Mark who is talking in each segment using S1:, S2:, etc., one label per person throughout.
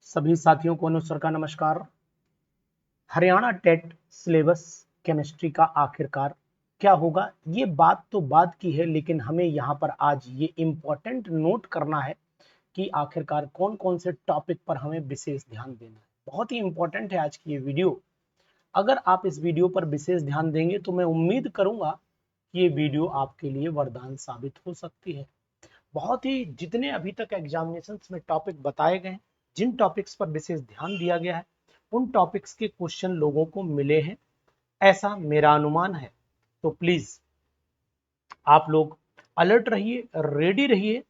S1: सभी साथियों को अनुसर का नमस्कार। हरियाणा टेट सिलेबस केमिस्ट्री का आखिरकार क्या होगा, ये बात तो बात की है, लेकिन हमें यहाँ पर आज ये इम्पोर्टेंट नोट करना है कि आखिरकार कौन कौन से टॉपिक पर हमें विशेष ध्यान देना है। बहुत ही इम्पोर्टेंट है आज की ये वीडियो। अगर आप इस वीडियो पर विशेष ध्यान देंगे तो मैं उम्मीद करूंगा कि ये वीडियो आपके लिए वरदान साबित हो सकती है। बहुत ही जितने अभी तक एग्जामिनेशंस में टॉपिक बताए गए हैं, जिन टॉपिक्स पर विशेष ध्यान दिया गया है, उन टॉपिक्स के क्वेश्चन लोगों को मिले हैं, ऐसा मेरा अनुमान है। तो प्लीज आप लोग अलर्ट रहिए, रेडी रहिए।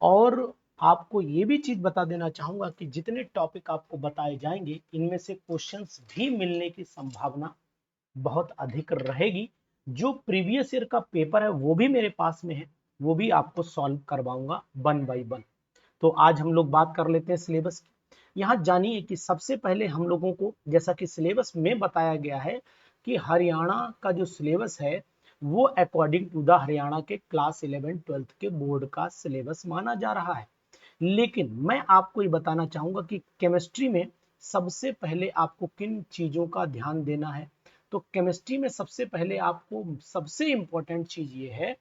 S1: और आपको ये भी चीज बता देना चाहूंगा कि जितने टॉपिक आपको बताए जाएंगे, इनमें से क्वेश्चंस भी मिलने की संभावना बहुत अधिक रहेगी। जो प्रीवियस ईयर का पेपर है वो भी मेरे पास में है, वो भी आपको सॉल्व करवाऊंगा वन बाय वन। तो आज हम लोग बात कर लेते हैं सिलेबस की। यहाँ जानिए कि सबसे पहले हम लोगों को, जैसा कि सिलेबस में बताया गया है कि हरियाणा का जो सिलेबस है वो अकॉर्डिंग टू द हरियाणा के क्लास 11-12 के बोर्ड का सिलेबस माना जा रहा है। लेकिन मैं आपको ये बताना चाहूंगा कि केमिस्ट्री में सबसे पहले आपको किन चीजों का ध्यान देना है। तो केमिस्ट्री में सबसे पहले आपको सबसे इंपॉर्टेंट चीज ये है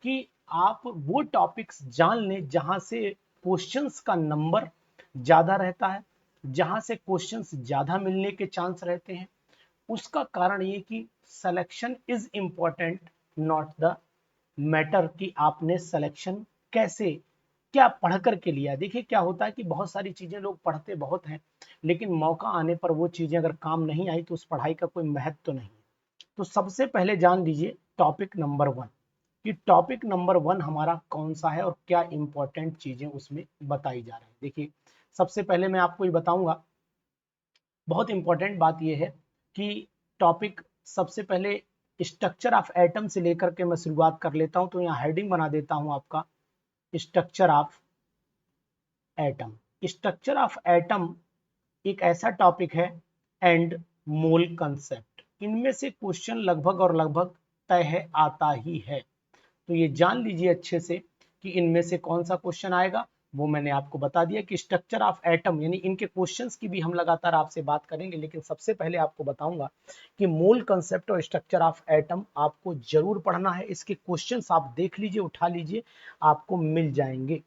S1: कि आप वो टॉपिक्स जान लें जहां से क्वेश्चंस का नंबर ज्यादा रहता है, जहां से क्वेश्चंस ज्यादा मिलने के चांस रहते हैं। उसका कारण ये कि selection is important, not the matter कि आपने सिलेक्शन कैसे, क्या पढ़ करके लिया। देखिए क्या होता है कि बहुत सारी चीजें लोग पढ़ते बहुत हैं, लेकिन मौका आने पर वो चीजें अगर काम नहीं आई तो उस पढ़ाई का कोई महत्व तो नहीं है। तो सबसे पहले जान लीजिए टॉपिक नंबर 1 कि टॉपिक नंबर 1 हमारा कौन सा है और क्या इंपॉर्टेंट चीजें उसमें बताई जा रही है। देखिए सबसे पहले मैं आपको ये बताऊंगा, बहुत इंपॉर्टेंट बात यह है कि टॉपिक सबसे पहले स्ट्रक्चर ऑफ एटम से लेकर के मैं शुरुआत कर लेता हूं। तो यहाँ हेडिंग बना देता हूं आपका structure of atom. Structure of atom एक ऐसा टॉपिक है एंड मोल कंसेप्ट, इनमें से क्वेश्चन लगभग और लगभग तय है, आता ही है। तो ये जान लीजिए अच्छे से कि इनमें से कौन सा क्वेश्चन आएगा। वो मैंने आपको बता दिया कि स्ट्रक्चर ऑफ एटम, यानी इनके क्वेश्चंस की भी हम लगातार आपसे बात करेंगे, लेकिन सबसे पहले आपको बताऊंगा कि मोल कंसेप्ट और स्ट्रक्चर ऑफ एटम आपको जरूर पढ़ना है। इसके क्वेश्चंस आप देख लीजिए, उठा लीजिए, आपको मिल जाएंगे।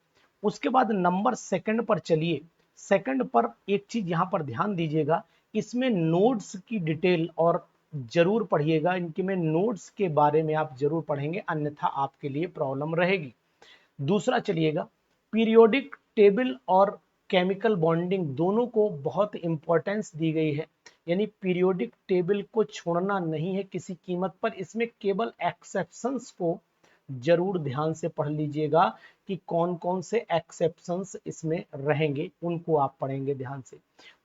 S1: उसके बाद नंबर सेकंड पर चलिए। सेकंड पर एक चीज यहां पर ध्यान दीजिएगा, इसमें नोड्स की डिटेल और जरूर पढ़िएगा। इनके में नोड्स के बारे में आप जरूर पढ़ेंगे, अन्यथा आपके लिए प्रॉब्लम रहेगी। दूसरा चलिएगा, पीरियोडिक टेबल और केमिकल बॉन्डिंग दोनों को बहुत इंपॉर्टेंस दी गई है, यानी पीरियोडिक टेबल को छोड़ना नहीं है किसी कीमत पर। इसमें केवल एक्सेप्शंस को जरूर ध्यान से पढ़ लीजिएगा कि कौन कौन से एक्सेप्शंस इसमें रहेंगे, उनको आप पढ़ेंगे ध्यान से।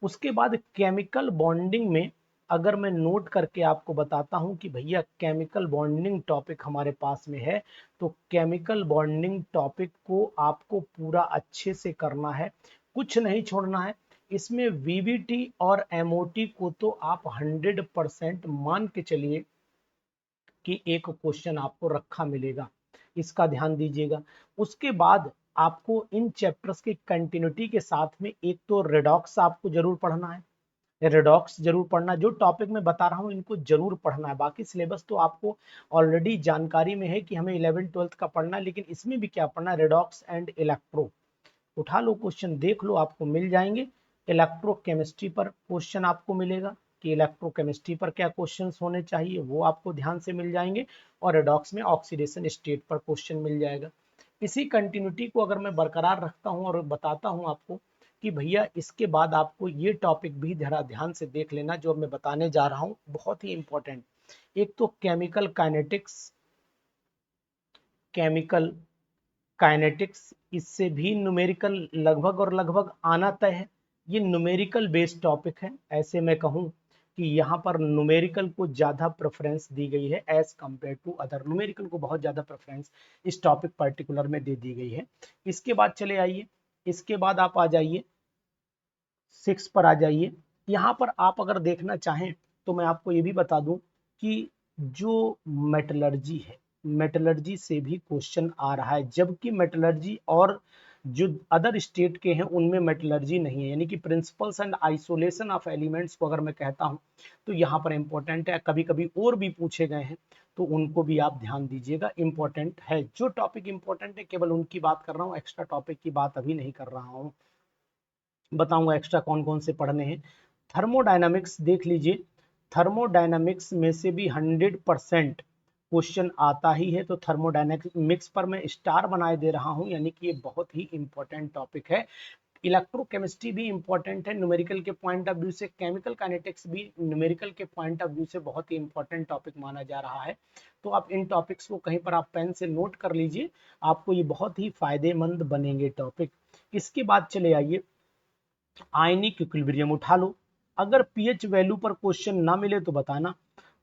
S1: उसके बाद केमिकल बॉन्डिंग में अगर मैं नोट करके आपको बताता हूं कि भैया केमिकल बॉन्डिंग टॉपिक हमारे पास में है, तो केमिकल बॉन्डिंग टॉपिक को आपको पूरा अच्छे से करना है, कुछ नहीं छोड़ना है। इसमें वीवीटी और एमओटी को तो आप 100% मान के चलिए कि एक क्वेश्चन आपको रखा मिलेगा, इसका ध्यान दीजिएगा। उसके बाद आपको इन चैप्टर्स की कंटिन्यूटी के साथ में एक तो रेडॉक्स आपको जरूर पढ़ना है, रेडॉक्स जरूर पढ़ना। जो टॉपिक मैं बता रहा हूं इनको जरूर पढ़ना है। बाकी सिलेबस तो आपको ऑलरेडी जानकारी में है कि हमें 11-12 का पढ़ना है, लेकिन इसमें भी क्या पढ़ना है, रेडॉक्स एंड इलेक्ट्रो। उठा लो क्वेश्चन, देख लो, आपको मिल जाएंगे। इलेक्ट्रोकेमिस्ट्री पर क्वेश्चन आपको मिलेगा कि इलेक्ट्रोकेमिस्ट्री पर क्या क्वेश्चंस होने चाहिए, वो आपको ध्यान से मिल जाएंगे। और रेडॉक्स में ऑक्सीडेशन स्टेट पर क्वेश्चन मिल जाएगा। इसी कंटिन्यूटी को अगर मैं बरकरार रखता हूं और बताता हूं आपको कि भैया इसके बाद आपको ये टॉपिक भी जरा ध्यान से देख लेना जो मैं बताने जा रहा हूं, बहुत ही इंपॉर्टेंट। एक तो केमिकल काइनेटिक्स, केमिकल काइनेटिक्स, इससे भी न्यूमेरिकल लगभग और लगभग आना तय है। ये न्यूमेरिकल बेस्ड टॉपिक है। ऐसे मैं कहूं कि यहाँ पर न्यूमेरिकल को ज्यादा प्रेफरेंस दी गई है as compare to other. Numerical को बहुत ज्यादा प्रेफरेंस इस टॉपिक पर्टिकुलर में दे दी गई है। इसके बाद चले आइए, इसके बाद आप आ जाइए 6 पर आ जाइए। यहाँ पर आप अगर देखना चाहें तो मैं आपको ये भी बता दूं कि जो मेटलर्जी है, मेटलर्जी से भी क्वेश्चन आ रहा है, जबकि मेटलर्जी और जो अदर स्टेट के हैं उनमें मेटलर्जी नहीं है, यानी कि principles and isolation of elements को अगर मैं कहता हूं तो यहाँ पर इंपॉर्टेंट है, कभी कभी और भी पूछे गए हैं तो उनको भी आप ध्यान दीजिएगा, इंपॉर्टेंट है। जो टॉपिक इंपॉर्टेंट है केवल उनकी बात कर रहा हूँ, एक्स्ट्रा टॉपिक की बात अभी नहीं कर रहा हूँ। बताऊंगा एक्स्ट्रा कौन कौन से पढ़ने हैं। थर्मोडायनामिक्स देख लीजिए, थर्मोडायनामिक्स में से भी 100% क्वेश्चन आता ही है, तो थर्मोडायनामिक्स पर मैं स्टार बनाए दे रहा हूं, यानी कि ये बहुत ही इंपॉर्टेंट टॉपिक है। इलेक्ट्रोकेमिस्ट्री भी इंपॉर्टेंट है न्यूमेरिकल के पॉइंट ऑफ व्यू से, केमिकल काइनेटिक्स भी न्यूमेरिकल के पॉइंट ऑफ व्यू से बहुत ही इंपॉर्टेंट टॉपिक माना जा रहा है। तो आप इन टॉपिक्स को कहीं पर आप पेन से नोट कर लीजिए, आपको ये बहुत ही फायदेमंद बनेंगे टॉपिक। इसके बाद चले आइए, आयनिक इक्विलिब्रियम उठा लो। अगर पीएच वैल्यू पर क्वेश्चन ना मिले तो बताना।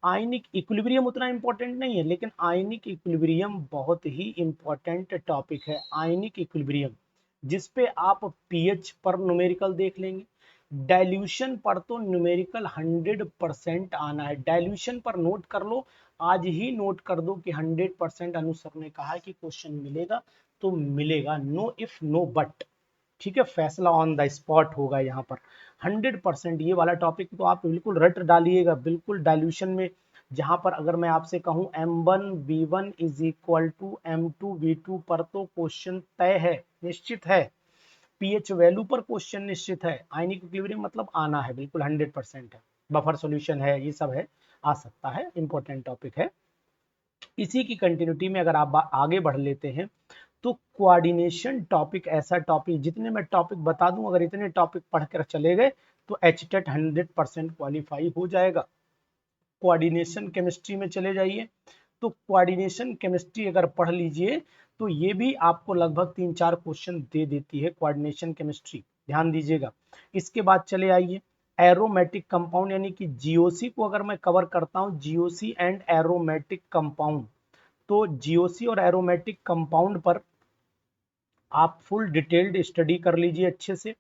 S1: आयनिक इक्विलिब्रियम उतना इंपॉर्टेंट नहीं है, लेकिन आयनिक इक्विलिब्रियम बहुत ही इंपॉर्टेंट टॉपिक है। आयनिक इक्विलिब्रियम जिसपे आप पीएच पर न्यूमेरिकल देख लेंगे, डाइल्यूशन पर तो न्यूमेरिकल 100% आना है। डाइल्यूशन पर नोट कर लो, आज ही नोट कर दो कि 100% अनुसर ने कहा है कि क्वेश्चन मिलेगा तो मिलेगा, नो इफ नो बट। ठीक है, फैसला ऑन द स्पॉट होगा यहाँ पर 100%। ये वाला टॉपिक तो आप बिल्कुल रट डालिएगा, बिल्कुल डाइल्यूशन में। जहां पर अगर मैं आपसे कहूं M1V1 is equal to M2V2 पर तो क्वेश्चन तय है, निश्चित है। पीएच वैल्यू पर क्वेश्चन निश्चित है। आयनिक इक्विलिब्रियम मतलब आना है, बिल्कुल 100% है। बफर सॉल्यूशन है, ये सब है, आ सकता है, इंपॉर्टेंट टॉपिक है। इसी की कंटिन्यूटी में अगर आप आगे बढ़ लेते हैं तो कोऑर्डिनेशन टॉपिक ऐसा टॉपिक, जितने मैं टॉपिक बता दूं अगर इतने टॉपिक पढ़कर चले गए तो एचटेट 100% क्वालिफाई हो जाएगा। कोऑर्डिनेशन केमिस्ट्री में चले जाइए, तो कोऑर्डिनेशन केमिस्ट्री अगर पढ़ लीजिए तो ये भी आपको लगभग 3-4 क्वेश्चन दे देती है कोऑर्डिनेशन केमिस्ट्री, ध्यान दीजिएगा। इसके बाद चले आइए, एरोमेटिक कंपाउंड यानी कि जीओसी को अगर मैं कवर करता हूं, जीओसी एंड एरोमेटिक कंपाउंड, तो जीओसी और एरोमेटिक कंपाउंड पर आप फुल डिटेल्ड स्टडी कर लीजिए, अच्छे से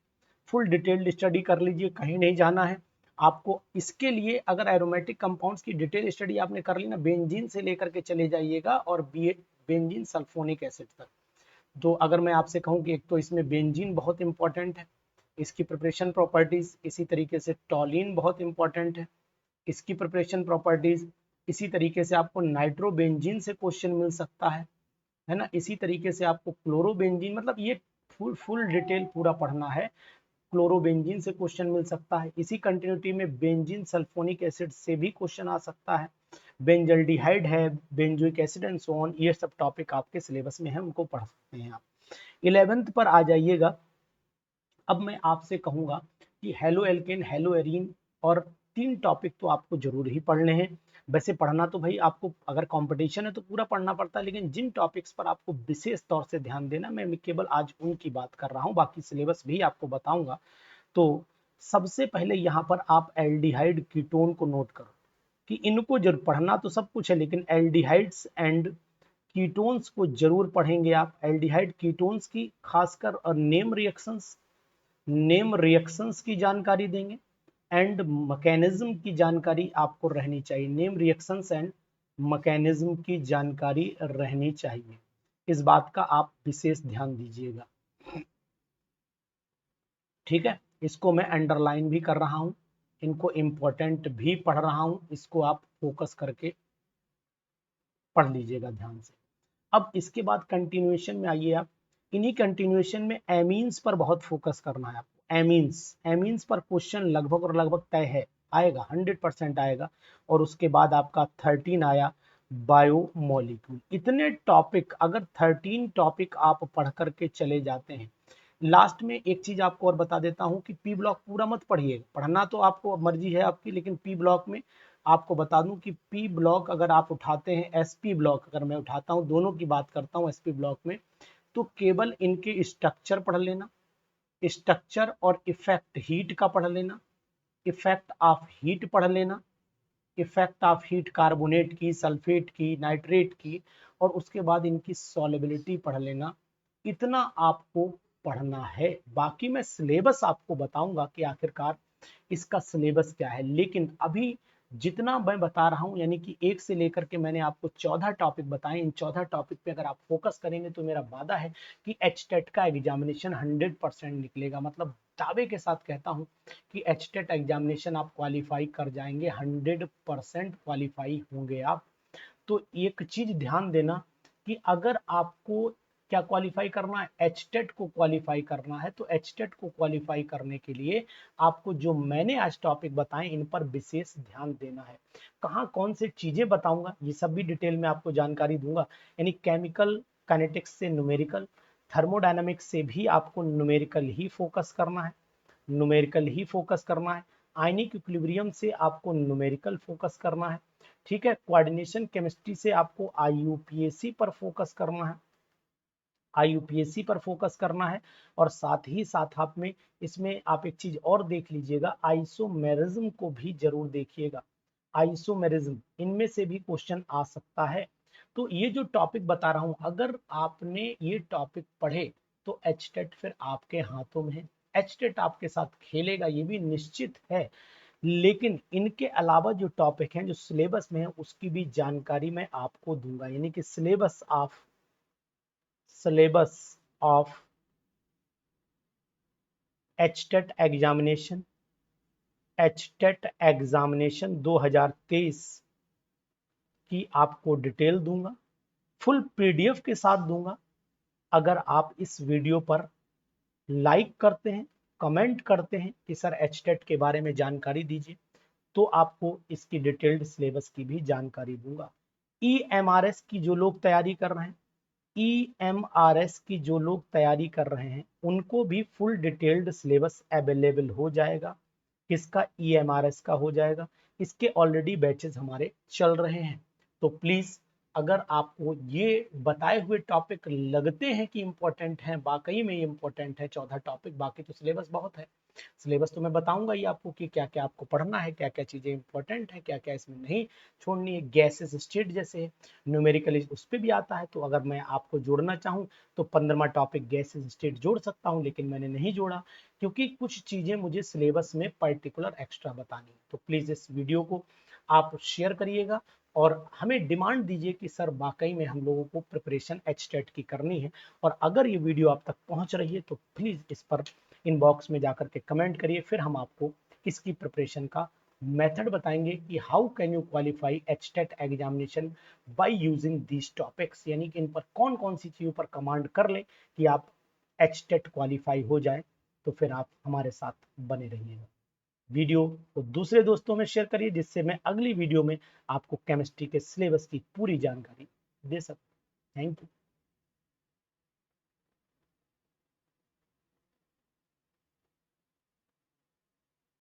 S1: फुल डिटेल्ड स्टडी कर लीजिए, कहीं नहीं जाना है आपको। इसके लिए अगर एरोमेटिक कंपाउंड्स की डिटेल स्टडी आपने कर ली ना, बेंजीन से लेकर के चले जाइएगा और बेंजीन सल्फोनिक एसिड तक। तो अगर मैं आपसे कहूं कि एक तो इसमें बेंजीन बहुत इंपॉर्टेंट है, इसकी प्रिपरेशन प्रॉपर्टीज, इसी तरीके से टॉलिन बहुत इंपॉर्टेंट है, इसकी प्रिपरेशन प्रॉपर्टीज, इसी तरीके से आपको नाइट्रोबेंजीन से क्वेश्चन मिल सकता है ना, इसी तरीके से आपको क्लोरोबेंजीन, मतलब ये फुल डिटेल पूरा पढ़ना है। क्लोरोबेंजीन से क्वेश्चन मिल सकता है, इसी कंटिन्यूटी में बेंजीन सल्फोनिक एसिड से भी क्वेश्चन आ सकता है, बेंजल्डिहाइड है, benzoic acid and so on, ये सब टॉपिक आपके सिलेबस में है, उनको पढ़ सकते हैं आप। 11th पर आ जाइएगा। अब मैं आपसे कहूंगा कि हेलो एल्केन, हेलो एरीन और 3 टॉपिक तो आपको जरूर ही पढ़ने हैं। वैसे पढ़ना तो भाई आपको, अगर कंपटीशन है तो पूरा पढ़ना पड़ता है, लेकिन जिन टॉपिक्स पर आपको विशेष तौर से ध्यान देना, मैं केवल आज उनकी बात कर रहा हूँ, बाकी सिलेबस भी आपको बताऊंगा। तो सबसे पहले यहाँ पर आप एल्डिहाइड कीटोन को नोट करो कि इनको जरूर पढ़ना, तो सब कुछ है लेकिन एल्डिहाइड्स एंड कीटोन्स को जरूर पढ़ेंगे आप। एल्डिहाइड कीटोन्स की खासकर और नेम रिएक्शंस की जानकारी देंगे एंड मैकेनिज्म की जानकारी आपको रहनी चाहिए। नेम रिएक्शंस एंड मैकेनिज्म की जानकारी रहनी चाहिए, इस बात का आप विशेष ध्यान दीजिएगा। ठीक है, इसको मैं अंडरलाइन भी कर रहा हूं, इनको इंपॉर्टेंट भी पढ़ रहा हूं, इसको आप फोकस करके पढ़ लीजिएगा ध्यान से। अब इसके बाद कंटिन्यूएशन में आइए आप। इन्हीं कंटिन्यूएशन में एमीन्स पर बहुत फोकस करना है आपको। एमीन्स पर क्वेश्चन लगभग और लगभग तय है, आएगा 100% आएगा। और उसके बाद आपका 13 आया बायोमोलिक्यूल। इतने टॉपिक, अगर 13 टॉपिक आप पढ़ करके चले जाते हैं। लास्ट में एक चीज आपको और बता देता हूं कि पी ब्लॉक पूरा मत पढ़िए, पढ़ना तो आपको मर्जी है आपकी, लेकिन पी ब्लॉक में आपको बता दूं कि पी ब्लॉक अगर आप उठाते हैं, एसपी ब्लॉक अगर मैं उठाता हूं, दोनों की बात करता हूं एसपी ब्लॉक में, तो केवल इनके स्ट्रक्चर पढ़ लेना, स्ट्रक्चर और इफेक्ट हीट का पढ़ लेना, इफेक्ट ऑफ हीट पढ़ लेना, इफेक्ट ऑफ हीट कार्बोनेट की, सल्फेट की, नाइट्रेट की, और उसके बाद इनकी सॉलिबिलिटी पढ़ लेना। इतना आपको पढ़ना है। बाकी मैं सिलेबस आपको बताऊंगा कि आखिरकार इसका सिलेबस क्या है, लेकिन अभी जितना मैं बता रहा हूं, यानी कि 1 से लेकर के मैंने आपको 14 टॉपिक बताए, इन 14 टॉपिक पे अगर आप फोकस करेंगे तो मेरा वादा है कि एचटेट का एग्जामिनेशन 100% निकलेगा। मतलब दावे के साथ कहता हूं कि एचटेट एग्जामिनेशन आप क्वालिफाई कर जाएंगे, 100% क्वालिफाई होंगे आप। तो एक चीज ध्यान देना कि अगर आपको क्या क्वालिफाई करना है, एचटेट को क्वालिफाई करना है, तो एचटेट को क्वालिफाई करने के लिए आपको जो मैंने आज टॉपिक बताए इन पर विशेष ध्यान देना है। कहाँ कौन से चीजें बताऊंगा ये सब भी डिटेल में आपको जानकारी दूंगा। यानी केमिकल काइनेटिक्स से न्यूमेरिकल, थर्मोडायनामिक्स से भी आपको न्यूमेरिकल ही फोकस करना है, न्यूमेरिकल ही फोकस करना है। आयनिक इक्विलिब्रियम से आपको न्यूमेरिकल फोकस करना है, ठीक है। कोऑर्डिनेशन केमिस्ट्री से आपको आईयूपीएसी पर फोकस करना है, आईयूपीएसी पर फोकस करना है। और साथ ही साथ आप में इसमें आप एक चीज और देख लीजिएगा, आइसोमेरिज्म को भी जरूर देखिएगा। आइसोमेरिज्म, इनमें से भी क्वेश्चन आ सकता है। तो ये जो टॉपिक बता रहा हूं, अगर आपने ये टॉपिक पढ़े तो एचटेट फिर आपके हाथों में है। एचटेट आपके साथ खेलेगा ये भी निश्चित है, लेकिन इनके अलावा जो टॉपिक हैं जो सिलेबस में है उसकी भी जानकारी मैं आपको दूंगा। यानी कि syllabus of HTET examination, HTET examination 2023 की आपको डिटेल दूंगा, फुल पीडीएफ के साथ दूंगा। अगर आप इस वीडियो पर लाइक करते हैं, कमेंट करते हैं कि सर एचटेट के बारे में जानकारी दीजिए, तो आपको इसकी डिटेल्ड सिलेबस की भी जानकारी दूंगा। ईएमआरएस की जो लोग तैयारी कर रहे हैं, ईएमआरएस की जो लोग तैयारी कर रहे हैं उनको भी फुल डिटेल्ड सिलेबस अवेलेबल हो जाएगा। किसका? ईएमआरएस का हो जाएगा। इसके ऑलरेडी बैचेस हमारे चल रहे हैं। तो प्लीज, अगर आपको ये बताए हुए टॉपिक लगते हैं कि इंपॉर्टेंट हैं, वाकई में इंपॉर्टेंट है 14 टॉपिक, बाकी तो सिलेबस बहुत है, सिलेबस तो मैं बताऊंगा ही आपको कि क्या क्या आपको पढ़ना है, क्या क्या चीजें इंपॉर्टेंट है, क्या क्या इसमें नहीं छोड़नी है। गैसेस स्टेट जैसे न्यूमेरिकल उस पर भी आता है, तो अगर मैं आपको जोड़ना चाहूँ तो 15वां टॉपिक गैसेस स्टेट जोड़ सकता हूँ, लेकिन मैंने नहीं जोड़ा क्योंकि कुछ चीजें मुझे सिलेबस में पर्टिकुलर एक्स्ट्रा बतानी है। तो प्लीज इस वीडियो को आप शेयर करिएगा और हमें डिमांड दीजिए कि सर वाकई में हम लोगों को प्रिपरेशन एचटेट की करनी है। और अगर ये वीडियो आप तक पहुंच रही है तो प्लीज इस पर इनबॉक्स में जाकर के कमेंट करिए, फिर हम आपको इसकी प्रिपरेशन का मेथड बताएंगे कि how can you qualify HTET examination by using these topics. यानी कि इन पर कौन कौन सी चीजों पर कमांड कर ले कि आप एचटेट क्वालिफाई हो जाए। तो फिर आप हमारे साथ बने रहिएगा। वीडियो को दूसरे दोस्तों में शेयर करिए जिससे मैं अगली वीडियो में आपको केमिस्ट्री के सिलेबस की पूरी जानकारी दे सकूं। Thank you.